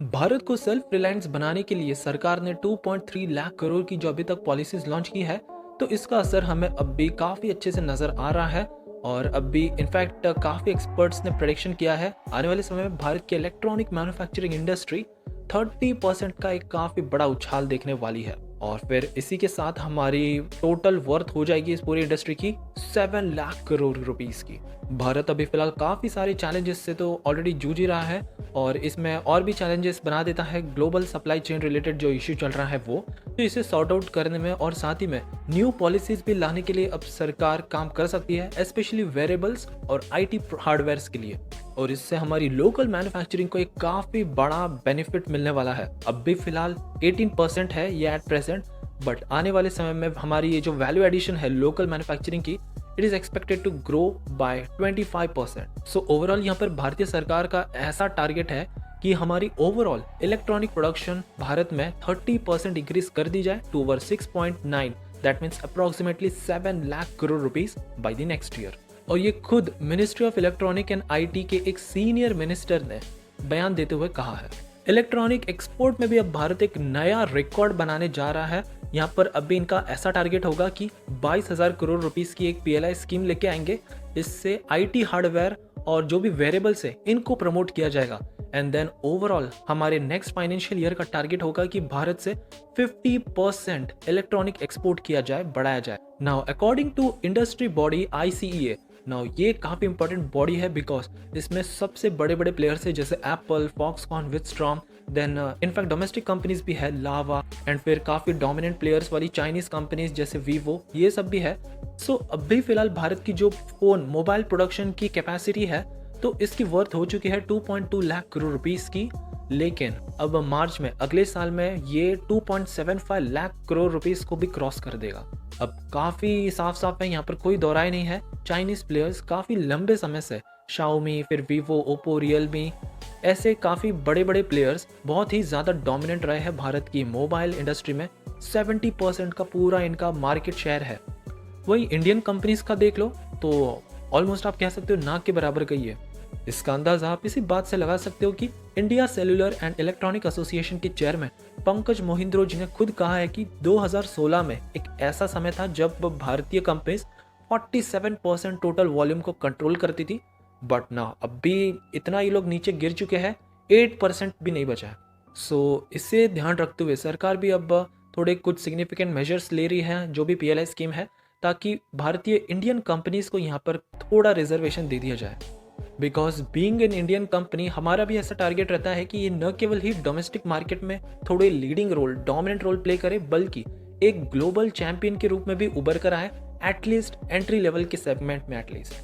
भारत को self reliance बनाने के लिए सरकार ने 2.3 लाख करोड़ की जो अभी तक पॉलिसीज लॉन्च की है, तो इसका असर हमें अब भी काफी अच्छे से नजर आ रहा है। और अब भी इनफैक्ट काफी एक्सपर्ट्स ने प्रेडिक्शन किया है आने वाले समय में भारत की इलेक्ट्रॉनिक मैन्युफैक्चरिंग इंडस्ट्री 30% का एक काफी बड़ा उछाल देखने वाली है। और फिर इसी के साथ हमारी टोटल वर्थ हो जाएगी इस पूरी इंडस्ट्री की 7 लाख करोड़ रुपीस की। भारत अभी फिलहाल काफी सारे चैलेंजेस से तो ऑलरेडी जूझ ही रहा है, और इसमें और भी चैलेंजेस बना देता है ग्लोबल सप्लाई चेन रिलेटेड जो इश्यू चल रहा है वो। तो इसे सॉर्ट आउट करने में और साथ ही में न्यू पॉलिसीज भी लाने के लिए अब सरकार काम कर सकती है, स्पेशली वेरेबल्स और आईटी हार्डवेयर के लिए। और इससे हमारी लोकल मैन्युफैक्चरिंग को एक काफी बड़ा बेनिफिट मिलने वाला है। अब भी फिलहाल 18% है ये एट प्रेजेंट, बट आने वाले समय में हमारी ये जो वैल्यू एडिशन है लोकल मैन्युफैक्चरिंग की, it is expected to grow by 25%। So overall यहाँ पर भारतीय सरकार का ऐसा टारगेट है कि हमारी ओवरऑल इलेक्ट्रॉनिक प्रोडक्शन भारत में 30% इंक्रीज कर दी जाए to over 6.9, that means approximately 7 lakh crore rupees by the next year. और ये खुद ministry of electronic and IT के एक सीनियर मिनिस्टर ने बयान देते हुए कहा है। इलेक्ट्रॉनिक एक्सपोर्ट में भी अब भारत एक नया रिकॉर्ड बनाने जा रहा है। यहाँ पर अभी इनका ऐसा टारगेट होगा कि 22,000 करोड़ रुपीस की एक पीएलआई स्कीम लेके आएंगे। इससे आईटी हार्डवेयर और जो भी वेरिएबल्स है इनको प्रमोट किया जाएगा। एंड देन ओवरऑल हमारे नेक्स्ट फाइनेंशियल ईयर का टारगेट होगा कि भारत से 50% इलेक्ट्रॉनिक एक्सपोर्ट किया जाए, बढ़ाया जाए। Now according to industry body ICEA, now ये काफी इंपॉर्टेंट बॉडी है बिकॉज इसमें सबसे बड़े बड़े प्लेयर्स है जैसे Apple, Foxconn, Wistron, then infact domestic companies भी है लावा, एंड फिर काफी डोमिनेंट प्लेयर्स वाली चाइनीज कंपनीज जैसे वीवो, ये सब भी है। सो अभी फिलहाल भारत की जो फोन मोबाइल प्रोडक्शन की कैपेसिटी है तो इसकी वर्थ हो चुकी है 2.2 लाख करोड़ रुपीस की, लेकिन अब मार्च में अगले साल में ये 2.75 लाख करोड़ रुपीस को भी क्रॉस कर देगा। अब काफी साफ साफ है, यहाँ पर कोई दौराई नहीं है। चाइनीज प्लेयर्स काफी लंबे समय से शाओमी, फिर वीवो, ओप्पो, रियलमी, ऐसे काफी बड़े बड़े प्लेयर्स बहुत ही ज्यादा डोमिनेंट रहे हैं भारत की मोबाइल इंडस्ट्री में। 70% का पूरा इनका मार्केट शेयर है। वही इंडियन कंपनीज का देख लो तो ऑलमोस्ट आप कह सकते हो ना के बराबर गई है। इसका अंदाजा आप इसी बात से लगा सकते हो कि India cellular and electronic association के चेयरमैन पंकज मोहिंद्रो जी ने खुद कहा है कि 2016 में एक ऐसा समय था जब भारतीय कंपनीज 47% टोटल वॉल्यूम को कंट्रोल करती थी, बट ना अब भी इतना ये लोग नीचे गिर चुके हैं, 8% भी नहीं बचा है। सो इससे ध्यान रखते हुए सरकार भी अब थोड़े कुछ सिग्निफिकेंट मेजर्स ले रही है, जो भी पीएलआई स्कीम है, ताकि भारतीय इंडियन कंपनीज को यहाँ पर थोड़ा रिजर्वेशन दे दिया जाए। Because being an Indian company हमारा भी ऐसा टारगेट रहता है कि ये न केवल ही डोमेस्टिक मार्केट में थोड़े leading role, dominant role play करे, बल्कि एक ग्लोबल चैंपियन के रूप में भी उभर कर आए, एटलीस्ट एंट्री लेवल के सेगमेंट में एटलीस्ट।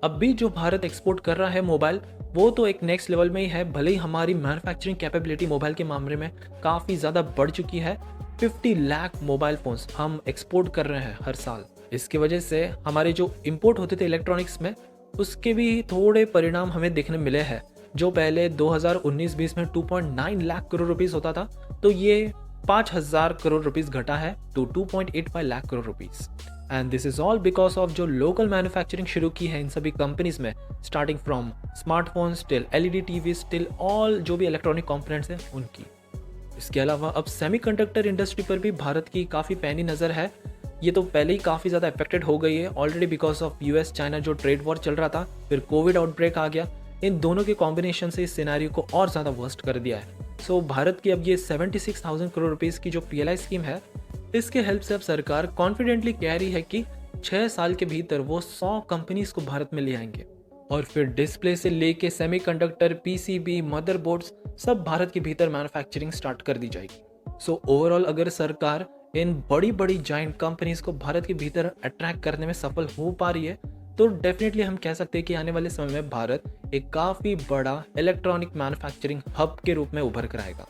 अब भी जो भारत एक्सपोर्ट कर रहा है मोबाइल, वो तो एक नेक्स्ट लेवल में ही है। भले ही हमारी मैन्युफैक्चरिंग कैपेबिलिटी मोबाइल के मामले में काफ़ी ज़्यादा बढ़ चुकी है। 50 लाख मोबाइल फोन्स हम एक्सपोर्ट कर रहे हैं हर साल। इसकी वजह से हमारे जो इंपोर्ट होते थे इलेक्ट्रॉनिक्स में, उसके भी थोड़े परिणाम हमें देखने मिले हैं। जो पहले 2019-20 में 2.9 लाख करोड़ रुपीस होता था, तो ये 5,000 करोड़ रुपीस घटा है to 2.85 lakh crore rupees. And this is all because of जो लोकल मैन्युफैक्चरिंग शुरू की है इन सभी कंपनीज में, starting from smartphones till LED TV till all जो भी इलेक्ट्रॉनिक कंपोनेंट्स हैं उनकी। इसके अलावा अब सेमीकंडक्टर इंडस्ट्री पर भी भारत की काफ़ी पैनी नज़र है। ये तो पहले ही काफ़ी ज़्यादा अफेक्टेड हो गई है already because of US China जो ट्रेड वॉर चल रहा था, फिर कोविड आउटब्रेक आ गया। इन दोनों के कॉम्बिनेशन से इस सिनेरियो को और ज़्यादा वर्स्ट कर दिया है। सो भारत की अब ये 76,000 करोड़ रुपीस की जो पीएलआई स्कीम है, इसके हेल्प से अब सरकार कॉन्फिडेंटली कह रही है कि 6 साल के भीतर वो 100 कंपनीज को भारत में ले आएंगे। और फिर डिस्प्ले से लेके सेमीकंडक्टर, पीसीबी, मदरबोर्ड्स सब भारत के भीतर मैन्युफैक्चरिंग स्टार्ट कर दी जाएगी। सो ओवरऑल अगर सरकार इन बड़ी बड़ी जाइंट कंपनीज को भारत के भीतर अट्रैक्ट करने में सफल हो पा रही है, तो डेफिनेटली हम कह सकते हैं कि आने वाले समय में भारत एक काफ़ी बड़ा इलेक्ट्रॉनिक मैन्युफैक्चरिंग हब के रूप में उभर कर आएगा।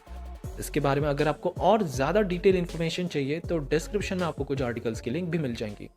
इसके बारे में अगर आपको और ज़्यादा डिटेल इन्फॉर्मेशन चाहिए तो डिस्क्रिप्शन में आपको कुछ आर्टिकल्स की लिंक भी मिल जाएंगी।